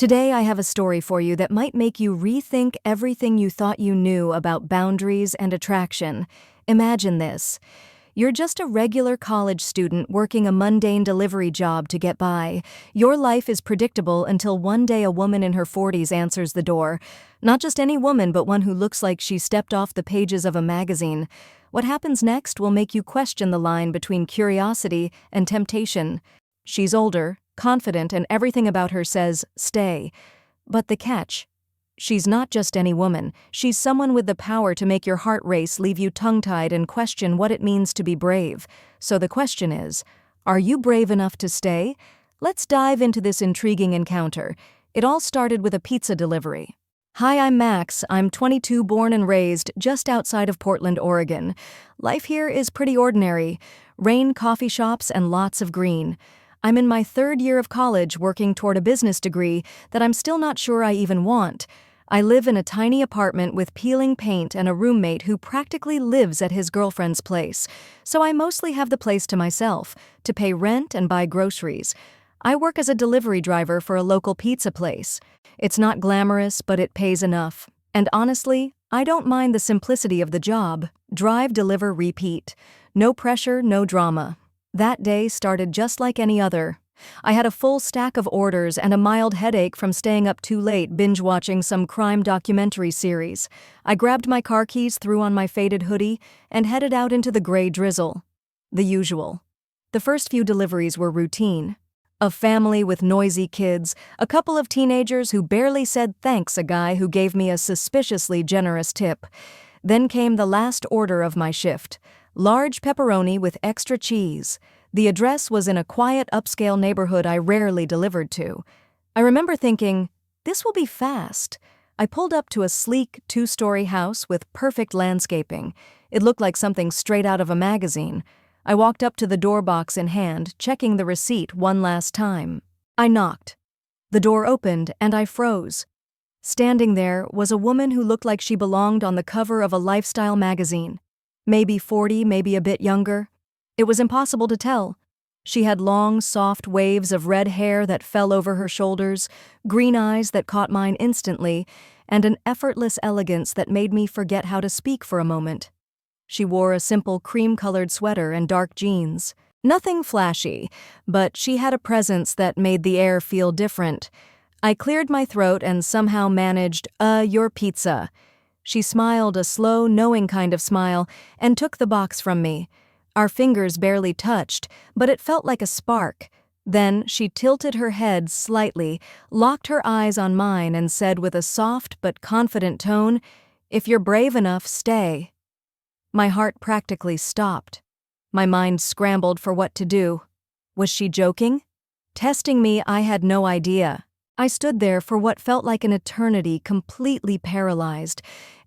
Today, I have a story for you that might make you rethink everything you thought you knew about boundaries and attraction. Imagine this. You're just a regular college student working a mundane delivery job to get by. Your life is predictable until one day a woman in her 40s answers the door. Not just any woman, but one who looks like she stepped off the pages of a magazine. What happens next will make you question the line between curiosity and temptation. She's older, confident, and everything about her says, stay. But the catch? She's not just any woman. She's someone with the power to make your heart race, leave you tongue-tied, and question what it means to be brave. So the question is, are you brave enough to stay? Let's dive into this intriguing encounter. It all started with a pizza delivery. Hi, I'm Max. I'm 22, born and raised just outside of Portland, Oregon. Life here is pretty ordinary. Rain, coffee shops, and lots of green. I'm in my third year of college working toward a business degree that I'm still not sure I even want. I live in a tiny apartment with peeling paint and a roommate who practically lives at his girlfriend's place, so I mostly have the place to myself, to pay rent and buy groceries. I work as a delivery driver for a local pizza place. It's not glamorous, but it pays enough. And honestly, I don't mind the simplicity of the job. Drive, deliver, repeat. No pressure, no drama. That day started just like any other. I had a full stack of orders and a mild headache from staying up too late binge-watching some crime documentary series. I grabbed my car keys, threw on my faded hoodie, and headed out into the gray drizzle. The usual. The first few deliveries were routine. A family with noisy kids, a couple of teenagers who barely said thanks, a guy who gave me a suspiciously generous tip. Then came the last order of my shift. Large pepperoni with extra cheese. The address was in a quiet upscale neighborhood I rarely delivered to. I remember thinking, this will be fast. I pulled up to a sleek 2-story house with perfect landscaping. It looked like something straight out of a magazine. I walked up to the door box in hand, checking the receipt one last time. I knocked. The door opened and I froze. Standing there was a woman who looked like she belonged on the cover of a lifestyle magazine. Maybe 40, maybe a bit younger. It was impossible to tell. She had long, soft waves of red hair that fell over her shoulders, green eyes that caught mine instantly, and an effortless elegance that made me forget how to speak for a moment. She wore a simple cream-colored sweater and dark jeans. Nothing flashy, but she had a presence that made the air feel different. I cleared my throat and somehow managed, your pizza. She smiled a slow, knowing kind of smile and took the box from me. Our fingers barely touched, but it felt like a spark. Then she tilted her head slightly, locked her eyes on mine, and said with a soft but confident tone, "If you're brave enough, stay." My heart practically stopped. My mind scrambled for what to do. Was she joking? Testing me? I had no idea. I stood there for what felt like an eternity, completely paralyzed.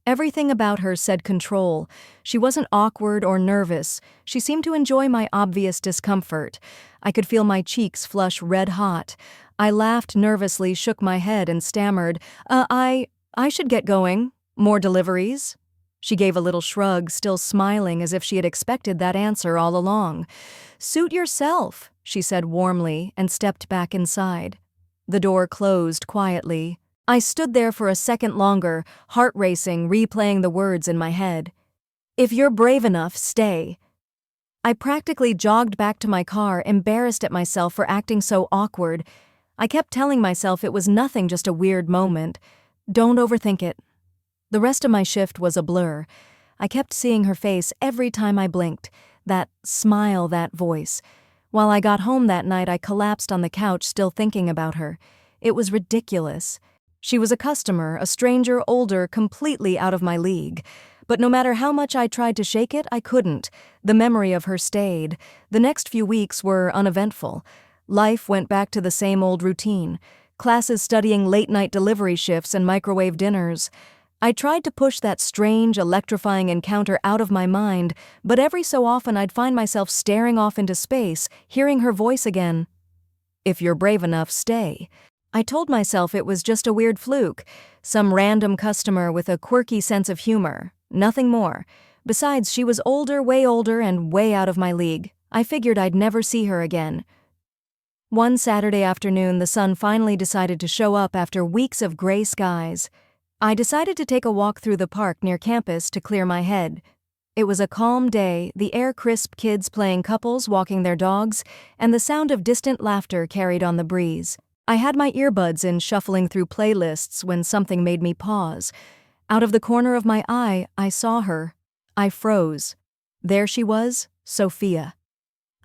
Everything about her said control. She wasn't awkward or nervous. She seemed to enjoy my obvious discomfort. I could feel my cheeks flush red hot. I laughed nervously, shook my head, and stammered, I should get going. More deliveries?" She gave a little shrug, still smiling as if she had expected that answer all along. "Suit yourself," she said warmly, and stepped back inside. The door closed quietly. I stood there for a second longer, heart racing, replaying the words in my head. "If you're brave enough, stay." I practically jogged back to my car, embarrassed at myself for acting so awkward. I kept telling myself it was nothing, just a weird moment. Don't overthink it. The rest of my shift was a blur. I kept seeing her face every time I blinked. That smile, that voice. While I got home that night, I collapsed on the couch, still thinking about her. It was ridiculous. She was a customer, a stranger, older, completely out of my league. But no matter how much I tried to shake it, I couldn't. The memory of her stayed. The next few weeks were uneventful. Life went back to the same old routine. Classes, studying, late-night delivery shifts, and microwave dinners. I tried to push that strange, electrifying encounter out of my mind, but every so often I'd find myself staring off into space, hearing her voice again. "If you're brave enough, stay." I told myself it was just a weird fluke, some random customer with a quirky sense of humor, nothing more. Besides, she was older, way older, and way out of my league. I figured I'd never see her again. One Saturday afternoon, the sun finally decided to show up after weeks of gray skies. I decided to take a walk through the park near campus to clear my head. It was a calm day, the air crisp, kids playing, couples walking their dogs, and the sound of distant laughter carried on the breeze. I had my earbuds in, shuffling through playlists, when something made me pause. Out of the corner of my eye, I saw her. I froze. There she was, Sophia.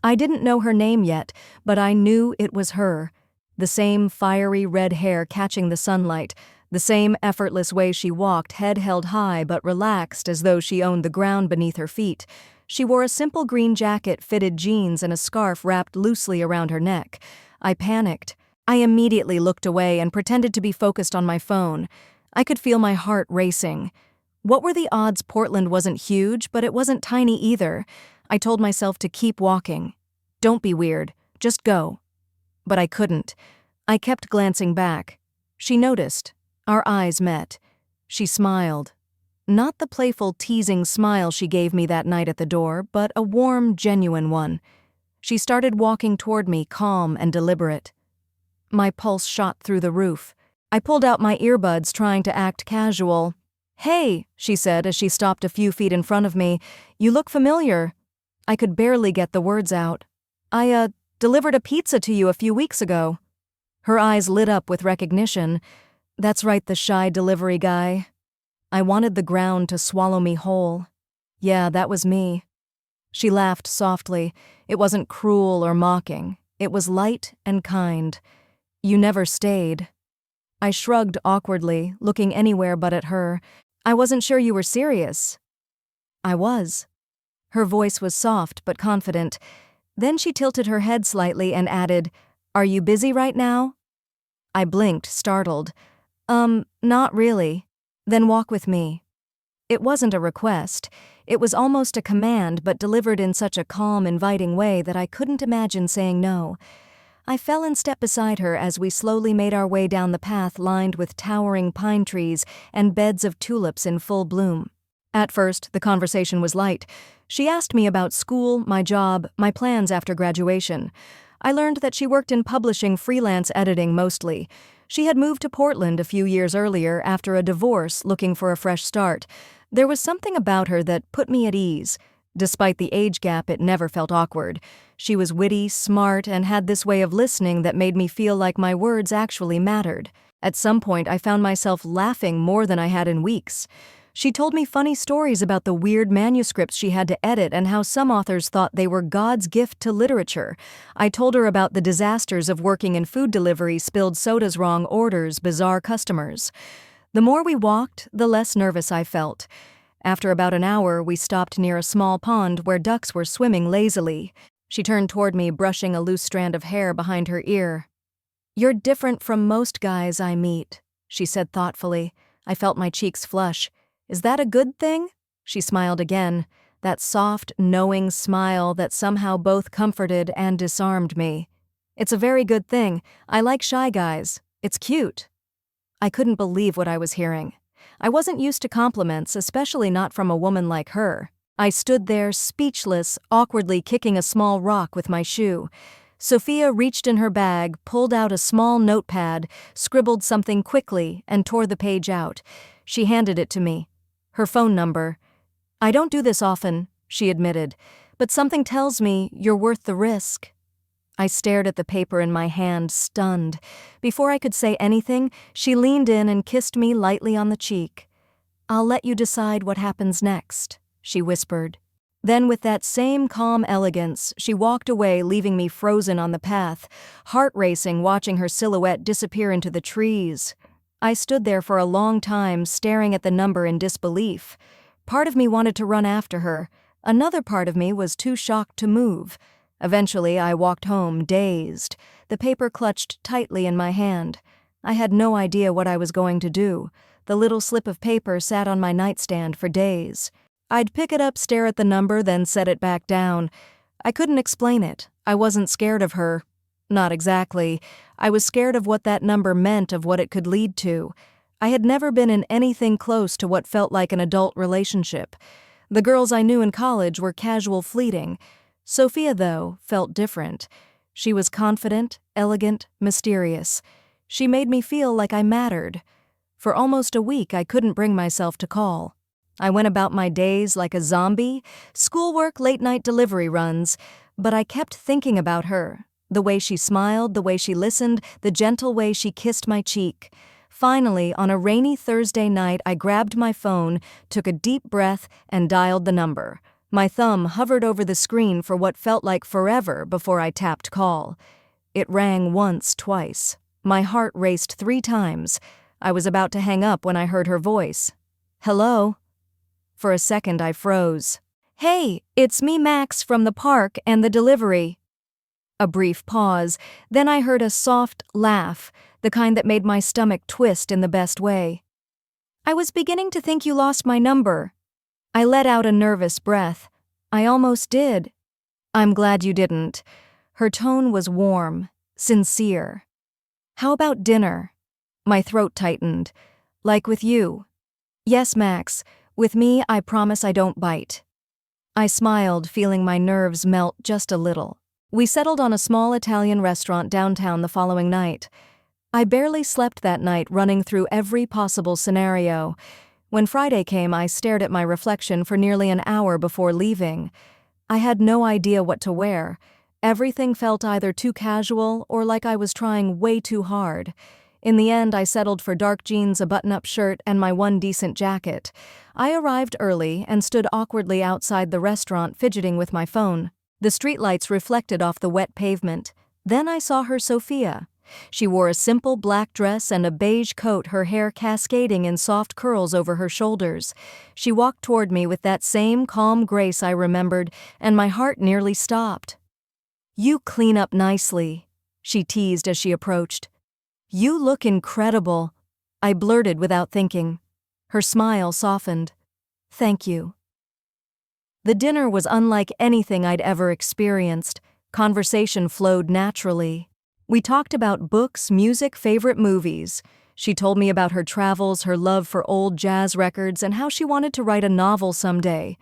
I didn't know her name yet, but I knew it was her. The same fiery red hair catching the sunlight, the same effortless way she walked, head held high but relaxed as though she owned the ground beneath her feet. She wore a simple green jacket, fitted jeans, and a scarf wrapped loosely around her neck. I panicked. I immediately looked away and pretended to be focused on my phone. I could feel my heart racing. What were the odds Portland wasn't huge, but it wasn't tiny either? I told myself to keep walking. Don't be weird, just go. But I couldn't. I kept glancing back. She noticed. Our eyes met. She smiled. Not the playful, teasing smile she gave me that night at the door, but a warm, genuine one. She started walking toward me, calm and deliberate. My pulse shot through the roof. I pulled out my earbuds, trying to act casual. "Hey," she said as she stopped a few feet in front of me. "You look familiar." I could barely get the words out. "I delivered a pizza to you a few weeks ago." Her eyes lit up with recognition. "That's right, the shy delivery guy." I wanted the ground to swallow me whole. Yeah, that was me. She laughed softly. It wasn't cruel or mocking. It was light and kind. "You never stayed." I shrugged awkwardly, looking anywhere but at her. "I wasn't sure you were serious." I was. Her voice was soft but confident. Then she tilted her head slightly and added, "Are you busy right now?" I blinked, startled. Not really." "Then walk with me." It wasn't a request. It was almost a command, but delivered in such a calm, inviting way that I couldn't imagine saying no. I fell in step beside her as we slowly made our way down the path lined with towering pine trees and beds of tulips in full bloom. At first, the conversation was light. She asked me about school, my job, my plans after graduation. I learned that she worked in publishing, freelance editing mostly. She had moved to Portland a few years earlier after a divorce, looking for a fresh start. There was something about her that put me at ease. Despite the age gap, it never felt awkward. She was witty, smart, and had this way of listening that made me feel like my words actually mattered. At some point, I found myself laughing more than I had in weeks. She told me funny stories about the weird manuscripts she had to edit and how some authors thought they were God's gift to literature. I told her about the disasters of working in food delivery, spilled sodas, wrong orders, bizarre customers. The more we walked, the less nervous I felt. After about an hour, we stopped near a small pond where ducks were swimming lazily. She turned toward me, brushing a loose strand of hair behind her ear. "You're different from most guys I meet," she said thoughtfully. I felt my cheeks flush. "Is that a good thing?" She smiled again, that soft, knowing smile that somehow both comforted and disarmed me. "It's a very good thing. I like shy guys. It's cute." I couldn't believe what I was hearing. I wasn't used to compliments, especially not from a woman like her. I stood there, speechless, awkwardly kicking a small rock with my shoe. Sophia reached in her bag, pulled out a small notepad, scribbled something quickly, and tore the page out. She handed it to me. Her phone number. "I don't do this often," she admitted, "but something tells me you're worth the risk." I stared at the paper in my hand, stunned. Before I could say anything, she leaned in and kissed me lightly on the cheek. "I'll let you decide what happens next," she whispered. Then, with that same calm elegance, she walked away, leaving me frozen on the path, heart racing, watching her silhouette disappear into the trees. I stood there for a long time, staring at the number in disbelief. Part of me wanted to run after her. Another part of me was too shocked to move. Eventually, I walked home, dazed, the paper clutched tightly in my hand. I had no idea what I was going to do. The little slip of paper sat on my nightstand for days. I'd pick it up, stare at the number, then set it back down. I couldn't explain it. I wasn't scared of her. Not exactly. I was scared of what that number meant, of what it could lead to. I had never been in anything close to what felt like an adult relationship. The girls I knew in college were casual, fleeting. Sophia, though, felt different. She was confident, elegant, mysterious. She made me feel like I mattered. For almost a week, I couldn't bring myself to call. I went about my days like a zombie, schoolwork, late-night delivery runs, but I kept thinking about her. The way she smiled, the way she listened, the gentle way she kissed my cheek. Finally, on a rainy Thursday night, I grabbed my phone, took a deep breath, and dialed the number. My thumb hovered over the screen for what felt like forever before I tapped call. It rang once, twice. My heart raced 3 times. I was about to hang up when I heard her voice. "Hello?" For a second, I froze. "Hey, it's me, Max, from the park and the delivery." A brief pause, then I heard a soft laugh, the kind that made my stomach twist in the best way. "I was beginning to think you lost my number." I let out a nervous breath. "I almost did." "I'm glad you didn't." Her tone was warm, sincere. "How about dinner?" My throat tightened. "Like with you?" "Yes, Max. With me, I promise I don't bite." I smiled, feeling my nerves melt just a little. We settled on a small Italian restaurant downtown the following night. I barely slept that night, running through every possible scenario. When Friday came, I stared at my reflection for nearly an hour before leaving. I had no idea what to wear. Everything felt either too casual or like I was trying way too hard. In the end, I settled for dark jeans, a button-up shirt, and my one decent jacket. I arrived early and stood awkwardly outside the restaurant, fidgeting with my phone. The streetlights reflected off the wet pavement. Then I saw her, Sophia. She wore a simple black dress and a beige coat, her hair cascading in soft curls over her shoulders. She walked toward me with that same calm grace I remembered, and my heart nearly stopped. "You clean up nicely," she teased as she approached. "You look incredible," I blurted without thinking. Her smile softened. "Thank you." The dinner was unlike anything I'd ever experienced. Conversation flowed naturally. We talked about books, music, favorite movies. She told me about her travels, her love for old jazz records, and how she wanted to write a novel someday.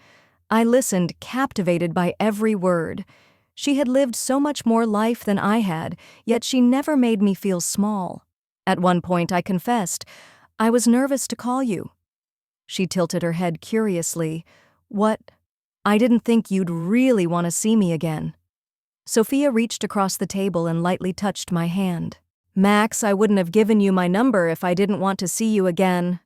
I listened, captivated by every word. She had lived so much more life than I had, yet she never made me feel small. At one point, I confessed, "I was nervous to call you." She tilted her head curiously. "What? I didn't think you'd really want to see me again." Sophia reached across the table and lightly touched my hand. "Max, I wouldn't have given you my number if I didn't want to see you again."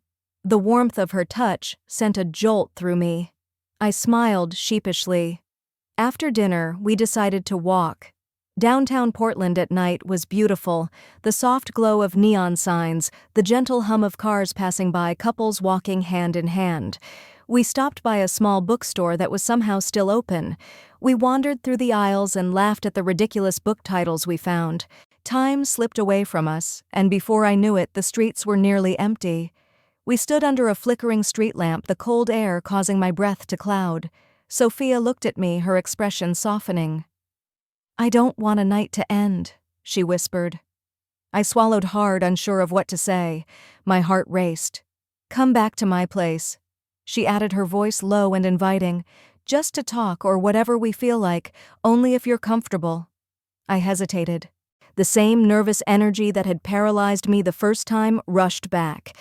The warmth of her touch sent a jolt through me. I smiled sheepishly. After dinner, we decided to walk. Downtown Portland at night was beautiful, the soft glow of neon signs, the gentle hum of cars passing by, couples walking hand in hand. We stopped by a small bookstore that was somehow still open. We wandered through the aisles and laughed at the ridiculous book titles we found. Time slipped away from us, and before I knew it, the streets were nearly empty. We stood under a flickering street lamp, the cold air causing my breath to cloud. Sophia looked at me, her expression softening. "I don't want a night to end," she whispered. I swallowed hard, unsure of what to say. My heart raced. "Come back to my place," she added, her voice low and inviting. "Just to talk or whatever we feel like, only if you're comfortable." I hesitated. The same nervous energy that had paralyzed me the first time rushed back.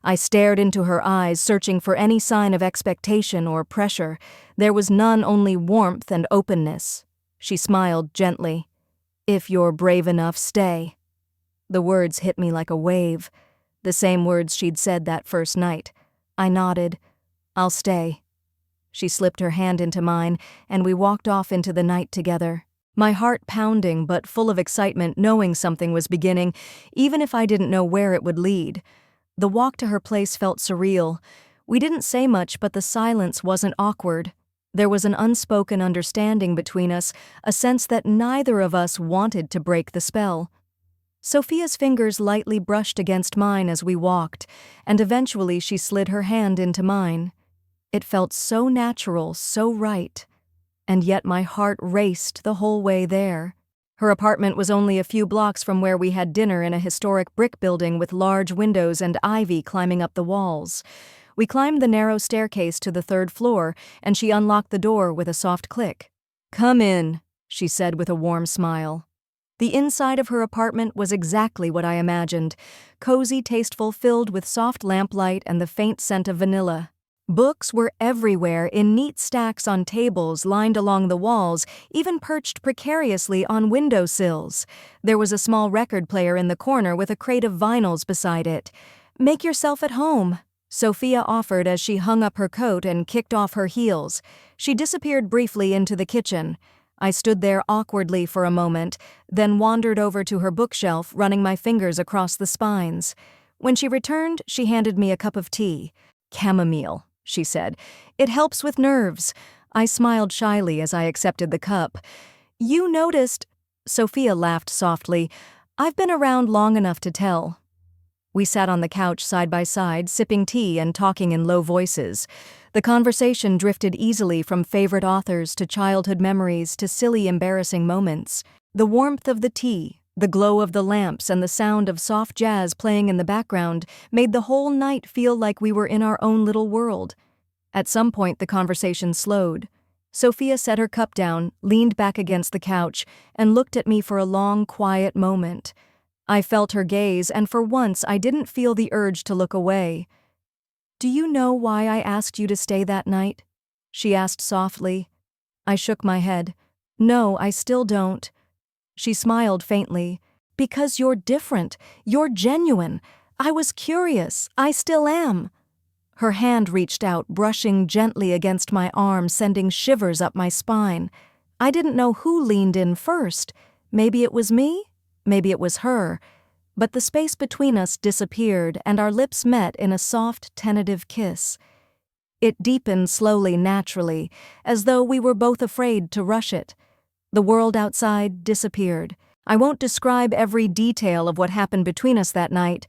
I stared into her eyes, searching for any sign of expectation or pressure. There was none, only warmth and openness. She smiled gently. "If you're brave enough, stay." The words hit me like a wave. The same words she'd said that first night. I nodded. "I'll stay." She slipped her hand into mine, and we walked off into the night together. My heart pounding, but full of excitement, knowing something was beginning, even if I didn't know where it would lead. The walk to her place felt surreal. We didn't say much, but the silence wasn't awkward. There was an unspoken understanding between us, a sense that neither of us wanted to break the spell. Sophia's fingers lightly brushed against mine as we walked, and eventually she slid her hand into mine. It felt so natural, so right. And yet my heart raced the whole way there. Her apartment was only a few blocks from where we had dinner, in a historic brick building with large windows and ivy climbing up the walls. We climbed the narrow staircase to the 3rd floor, and she unlocked the door with a soft click. "Come in," she said with a warm smile. The inside of her apartment was exactly what I imagined, cozy, tasteful, filled with soft lamplight and the faint scent of vanilla. Books were everywhere in neat stacks on tables lined along the walls, even perched precariously on windowsills. There was a small record player in the corner with a crate of vinyls beside it. "Make yourself at home," Sophia offered as she hung up her coat and kicked off her heels. She disappeared briefly into the kitchen. I stood there awkwardly for a moment, then wandered over to her bookshelf, running my fingers across the spines. When she returned, she handed me a cup of tea. "Chamomile," she said. "It helps with nerves." I smiled shyly as I accepted the cup. "You noticed," Sophia laughed softly. "I've been around long enough to tell." We sat on the couch side by side, sipping tea and talking in low voices. The conversation drifted easily from favorite authors to childhood memories to silly, embarrassing moments. The warmth of the tea, the glow of the lamps, and the sound of soft jazz playing in the background made the whole night feel like we were in our own little world. At some point, the conversation slowed. Sophia set her cup down, leaned back against the couch, and looked at me for a long, quiet moment. I felt her gaze, and for once I didn't feel the urge to look away. "Do you know why I asked you to stay that night?" she asked softly. I shook my head. "No, I still don't." She smiled faintly. "Because you're different. You're genuine. I was curious. I still am." Her hand reached out, brushing gently against my arm, sending shivers up my spine. I didn't know who leaned in first. Maybe it was me? Maybe it was her. But the space between us disappeared, and our lips met in a soft, tentative kiss. It deepened slowly, naturally, as though we were both afraid to rush it. The world outside disappeared. I won't describe every detail of what happened between us that night,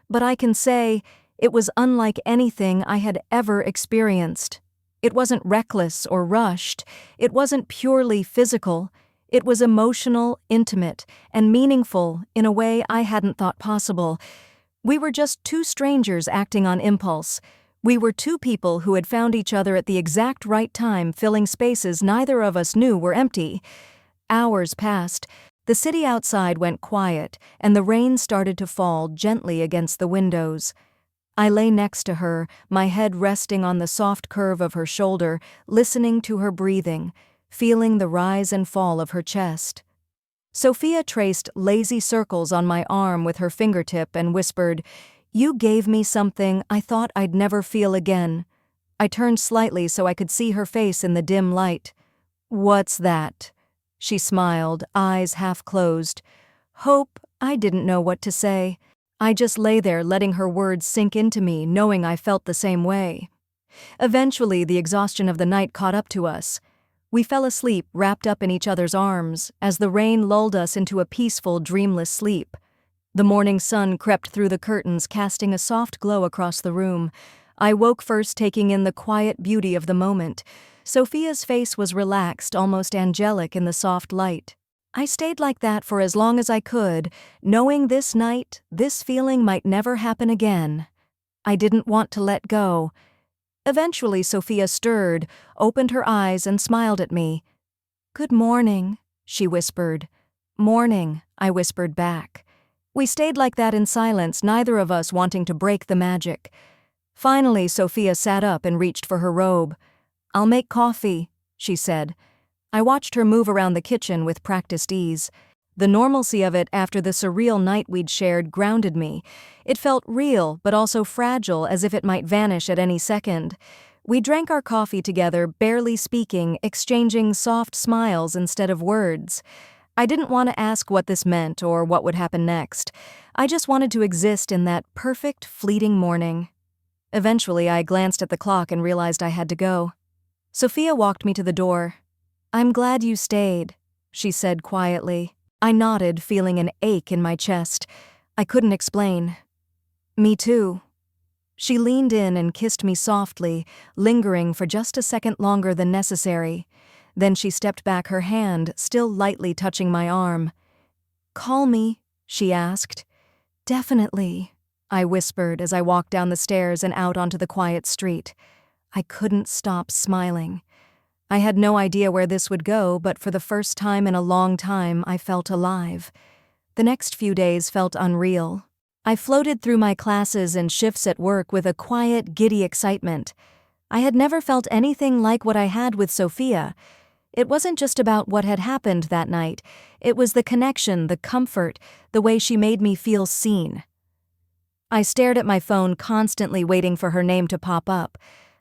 but I can say it was unlike anything I had ever experienced. It wasn't reckless or rushed. It wasn't purely physical. It was emotional, intimate, and meaningful in a way I hadn't thought possible. We were just two strangers acting on impulse. We were two people who had found each other at the exact right time, filling spaces neither of us knew were empty. Hours passed. The city outside went quiet, and the rain started to fall gently against the windows. I lay next to her, my head resting on the soft curve of her shoulder, listening to her breathing, feeling the rise and fall of her chest. Sophia traced lazy circles on my arm with her fingertip and whispered, "You gave me something I thought I'd never feel again." I turned slightly so I could see her face in the dim light. "What's that?" She smiled, eyes half closed. "Hope." I didn't know what to say. I just lay there letting her words sink into me, knowing I felt the same way. Eventually, the exhaustion of the night caught up to us. We fell asleep, wrapped up in each other's arms, as the rain lulled us into a peaceful, dreamless sleep. The morning sun crept through the curtains, casting a soft glow across the room. I woke first, taking in the quiet beauty of the moment. Sophia's face was relaxed, almost angelic in the soft light. I stayed like that for as long as I could, knowing this night, this feeling might never happen again. I didn't want to let go. Eventually, Sophia stirred, opened her eyes, and smiled at me. "Good morning," she whispered. "Morning," I whispered back. We stayed like that in silence, neither of us wanting to break the magic. Finally, Sophia sat up and reached for her robe. "I'll make coffee," she said. I watched her move around the kitchen with practiced ease. The normalcy of it after the surreal night we'd shared grounded me. It felt real, but also fragile, as if it might vanish at any second. We drank our coffee together, barely speaking, exchanging soft smiles instead of words. I didn't want to ask what this meant or what would happen next. I just wanted to exist in that perfect, fleeting morning. Eventually, I glanced at the clock and realized I had to go. Sophia walked me to the door. "I'm glad you stayed," she said quietly. I nodded, feeling an ache in my chest. I couldn't explain. "Me too." She leaned in and kissed me softly, lingering for just a second longer than necessary. Then she stepped back, her hand still lightly touching my arm. "Call me," she asked. "Definitely," I whispered as I walked down the stairs and out onto the quiet street. I couldn't stop smiling. I had no idea where this would go, but for the first time in a long time, I felt alive. The next few days felt unreal. I floated through my classes and shifts at work with a quiet, giddy excitement. I had never felt anything like what I had with Sophia. It wasn't just about what had happened that night. It was the connection, the comfort, the way she made me feel seen. I stared at my phone, constantly waiting for her name to pop up.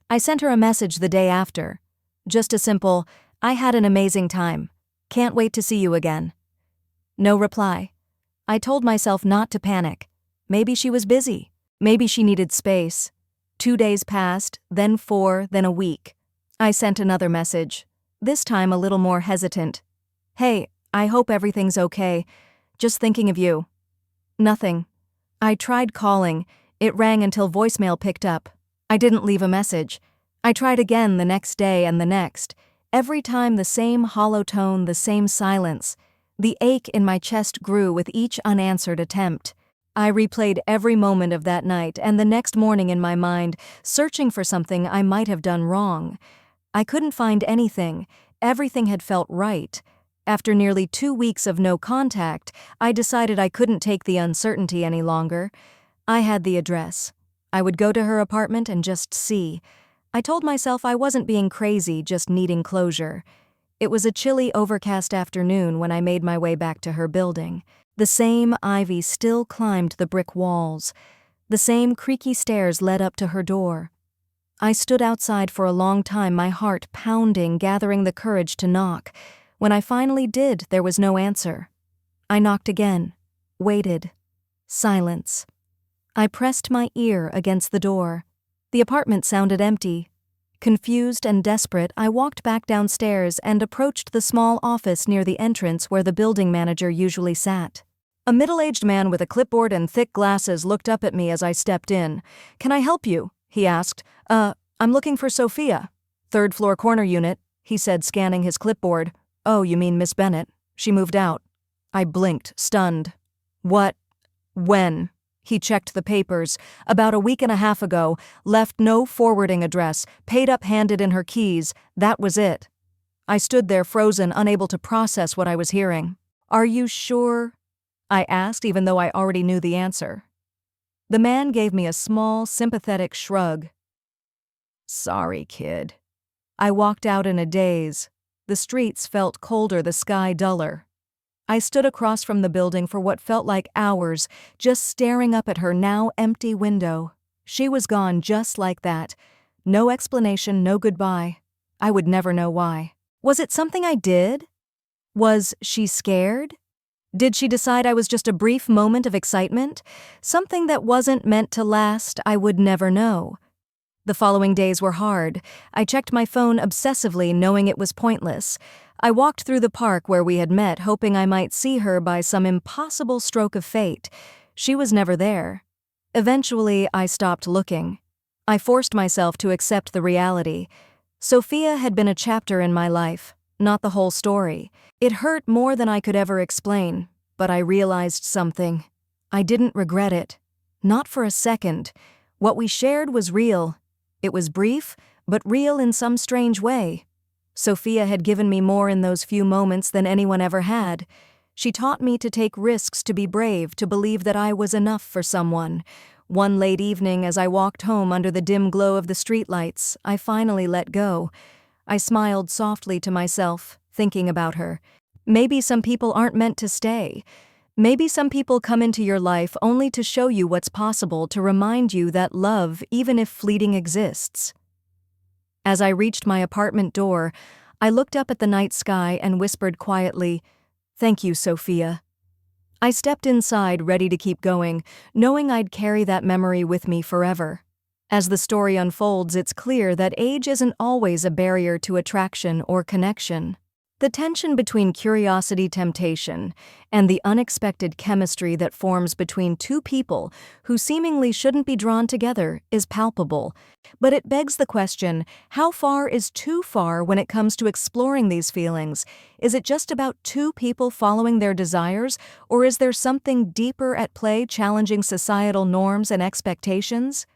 I sent her a message the day after. Just a simple, "I had an amazing time. Can't wait to see you again." No reply. I told myself not to panic. Maybe she was busy. Maybe she needed space. 2 days passed, then 4, then a week. I sent another message, this time a little more hesitant. "Hey, I hope everything's okay. Just thinking of you." Nothing. I tried calling. It rang until voicemail picked up. I didn't leave a message. I tried again the next day and the next. Every time the same hollow tone, the same silence. The ache in my chest grew with each unanswered attempt. I replayed every moment of that night and the next morning in my mind, searching for something I might have done wrong. I couldn't find anything. Everything had felt right. After nearly 2 weeks of no contact, I decided I couldn't take the uncertainty any longer. I had the address. I would go to her apartment and just see. I told myself I wasn't being crazy, just needing closure. It was a chilly, overcast afternoon when I made my way back to her building. The same ivy still climbed the brick walls. The same creaky stairs led up to her door. I stood outside for a long time, my heart pounding, gathering the courage to knock. When I finally did, there was no answer. I knocked again, waited. Silence. I pressed my ear against the door. The apartment sounded empty. Confused and desperate, I walked back downstairs and approached the small office near the entrance where the building manager usually sat. A middle-aged man with a clipboard and thick glasses looked up at me as I stepped in. "Can I help you?" he asked. I'm looking for Sophia." "Third floor corner unit," he said, scanning his clipboard. "Oh, you mean Miss Bennett. She moved out." I blinked, stunned. "What? When?" He checked the papers. "About a week and a half ago. Left no forwarding address. Paid up, handed in her keys. That was it." I stood there frozen, unable to process what I was hearing. "Are you sure?" I asked, even though I already knew the answer. The man gave me a small, sympathetic shrug. "Sorry, kid." I walked out in a daze. The streets felt colder, the sky duller. I stood across from the building for what felt like hours, just staring up at her now empty window. She was gone just like that. No explanation, no goodbye. I would never know why. Was it something I did? Was she scared? Did she decide I was just a brief moment of excitement? Something that wasn't meant to last, I would never know. The following days were hard. I checked my phone obsessively, knowing it was pointless. I walked through the park where we had met, hoping I might see her by some impossible stroke of fate. She was never there. Eventually, I stopped looking. I forced myself to accept the reality. Sophia had been a chapter in my life, not the whole story. It hurt more than I could ever explain, but I realized something. I didn't regret it. Not for a second. What we shared was real. It was brief, but real in some strange way. Sophia had given me more in those few moments than anyone ever had. She taught me to take risks, to be brave, to believe that I was enough for someone. One late evening, as I walked home under the dim glow of the streetlights, I finally let go. I smiled softly to myself, thinking about her. Maybe some people aren't meant to stay. Maybe some people come into your life only to show you what's possible, to remind you that love, even if fleeting, exists. As I reached my apartment door, I looked up at the night sky and whispered quietly, "Thank you, Sophia." I stepped inside, ready to keep going, knowing I'd carry that memory with me forever. As the story unfolds, it's clear that age isn't always a barrier to attraction or connection. The tension between curiosity, temptation, and the unexpected chemistry that forms between two people who seemingly shouldn't be drawn together is palpable. But it begs the question, how far is too far when it comes to exploring these feelings? Is it just about two people following their desires, or is there something deeper at play, challenging societal norms and expectations?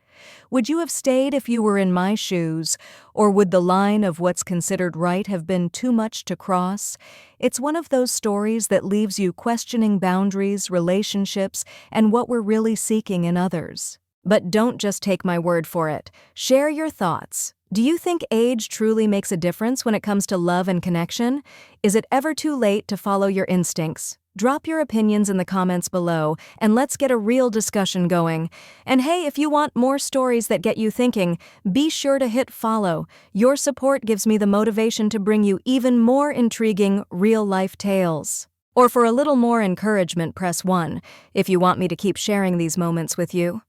Would you have stayed if you were in my shoes, or would the line of what's considered right have been too much to cross? It's one of those stories that leaves you questioning boundaries, relationships, and what we're really seeking in others. But don't just take my word for it. Share your thoughts. Do you think age truly makes a difference when it comes to love and connection? Is it ever too late to follow your instincts? Drop your opinions in the comments below, and let's get a real discussion going. And hey, if you want more stories that get you thinking, be sure to hit follow. Your support gives me the motivation to bring you even more intriguing, real-life tales. Or for a little more encouragement, press 1 if you want me to keep sharing these moments with you.